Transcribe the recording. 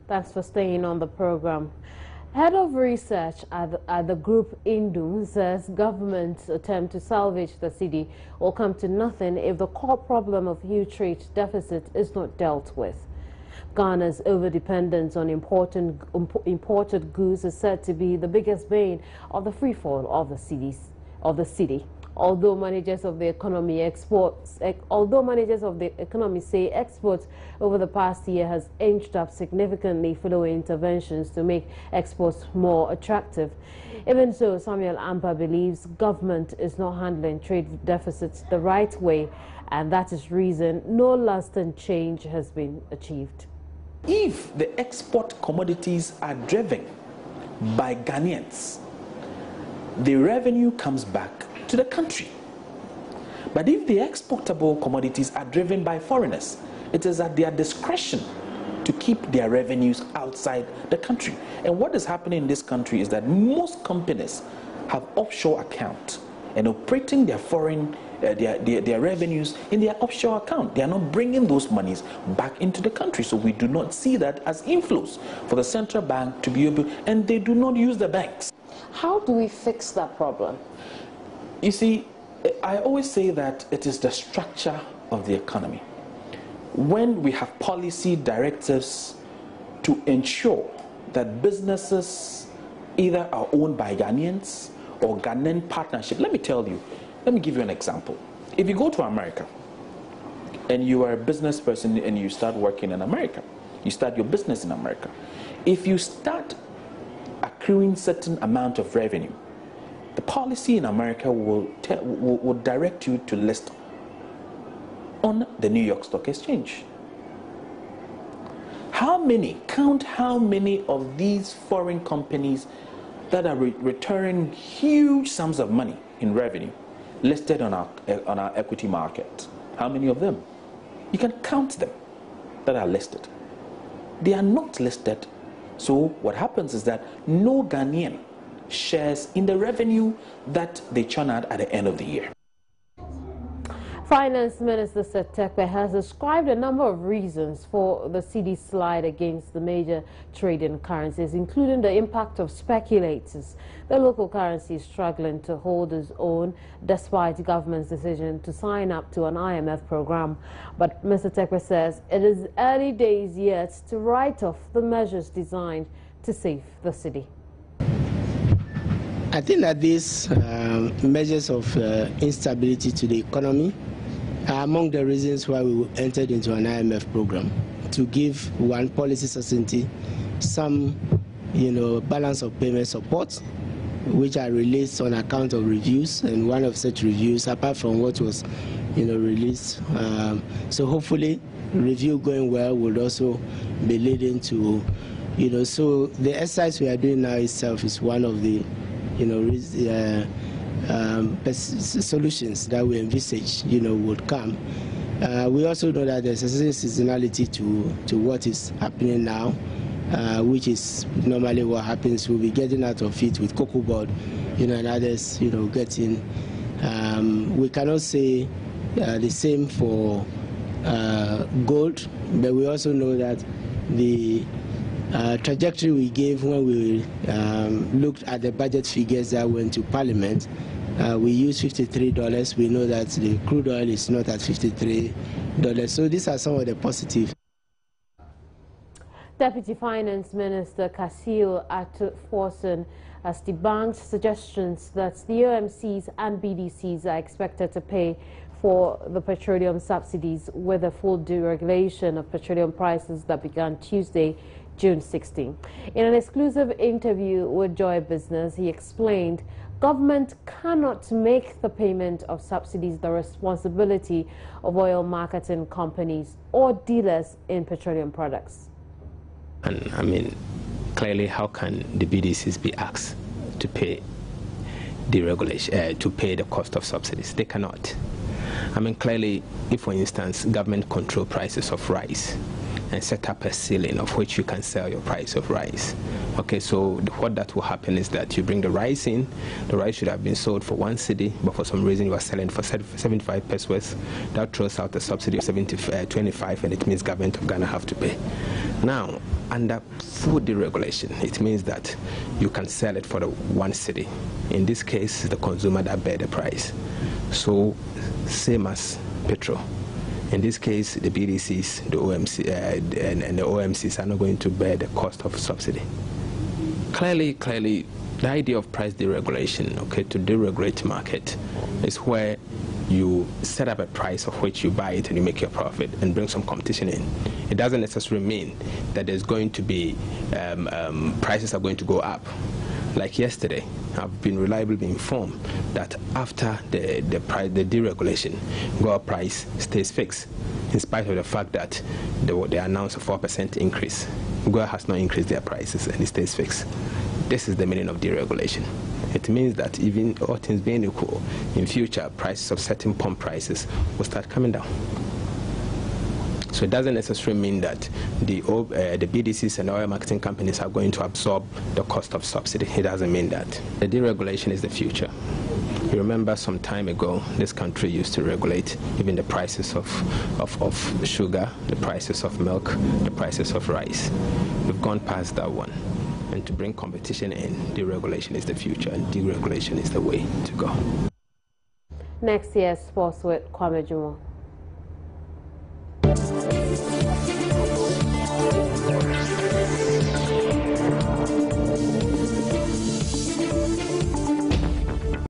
Thanks for staying on the program. Head of research at the group Indum says government's attempt to salvage the city will come to nothing if the core problem of huge trade deficit is not dealt with. Ghana's overdependence on imported goods is said to be the biggest bane of the freefall of the city. Although managers of the economy say exports over the past year has inched up significantly following interventions to make exports more attractive. Even so, Samuel Ampa believes government is not handling trade deficits the right way, and that is reason no lasting change has been achieved. If the export commodities are driven by Ghanaians, the revenue comes back to the country. But if the exportable commodities are driven by foreigners, it is at their discretion to keep their revenues outside the country. And what is happening in this country is that most companies have offshore accounts and operating their foreign their revenues in their offshore account. They are not bringing those monies back into the country. So we do not see that as inflows for the central bank to be able, and they do not use the banks. How do we fix that problem? You see, I always say that it is the structure of the economy. When we have policy directives to ensure that businesses either are owned by Ghanaians or Ghanaian partnership, let me give you an example. If you go to America and you are a business person and you start working in America, you start your business in America, if you start accruing certain amount of revenue, the policy in America will direct you to list on the New York Stock Exchange. Count how many of these foreign companies that are returning huge sums of money in revenue listed on our equity market. How many of them? You can count them that are listed. They are not listed. So what happens is that no Ghanaian shares in the revenue that they churn out at the end of the year. Finance Minister Cedi Depreciation has described a number of reasons for the cedi's slide against the major trading currencies, including the impact of speculators. The local currency is struggling to hold its own despite the government's decision to sign up to an IMF program. But Mr. Depreciation says it is early days yet to write off the measures designed to save the cedi. I think that these measures of instability to the economy are among the reasons why we entered into an IMF program, to give one policy certainty, some balance of payment support, which are released on account of reviews, and one of such reviews, apart from what was released. So hopefully review going well will also be leading to so the exercise we are doing now itself is one of the solutions that we envisage would come. We also know that there's a certain seasonality to what is happening now, which is normally what happens. We'll be getting out of it with cocoa board, and others getting. We cannot say the same for gold, but we also know that the trajectory we gave when we looked at the budget figures that went to Parliament, we used $53. We know that the crude oil is not at $53. So these are some of the positives. Deputy Finance Minister Kasil Atforson has debunked suggestions that the OMCs and BDCs are expected to pay for the petroleum subsidies with a full deregulation of petroleum prices that began Tuesday, June 16. In an exclusive interview with Joy Business, he explained government cannot make the payment of subsidies the responsibility of oil marketing companies or dealers in petroleum products. And I mean, clearly, how can the BDCs be asked to pay deregulation, to pay the cost of subsidies? They cannot. I mean, clearly, if, for instance, government control prices of rice and set up a ceiling of which you can sell your price of rice, Okay, so what that will happen is that you bring the rice in. The rice should have been sold for 1 cedi, but for some reason you are selling for 75 pesos. That throws out a subsidy of 25, and it means government of Ghana have to pay. Now, under food deregulation, it means that you can sell it for the 1 cedi. In this case, the consumer that bear the price. So, same as petrol. In this case, the BDCs, the OMC, and the OMCs are not going to bear the cost of subsidy. Clearly, the idea of price deregulation, okay, to deregulate market, is where you set up a price of which you buy it and you make your profit and bring some competition in. It doesn't necessarily mean that there's going to be prices are going to go up. Like yesterday, I've been reliably informed that after the deregulation, gold price stays fixed, in spite of the fact that they announced a 4% increase. Gold has not increased their prices and it stays fixed. This is the meaning of deregulation. It means that even all things being equal, in future, prices of certain pump prices will start coming down. So it doesn't necessarily mean that the BDCs and oil marketing companies are going to absorb the cost of subsidy. It doesn't mean that. The deregulation is the future. You remember some time ago, this country used to regulate even the prices of sugar, the prices of milk, the prices of rice. We've gone past that one. And to bring competition in, deregulation is the future, and deregulation is the way to go. Next year's sports with Kwame Jumo.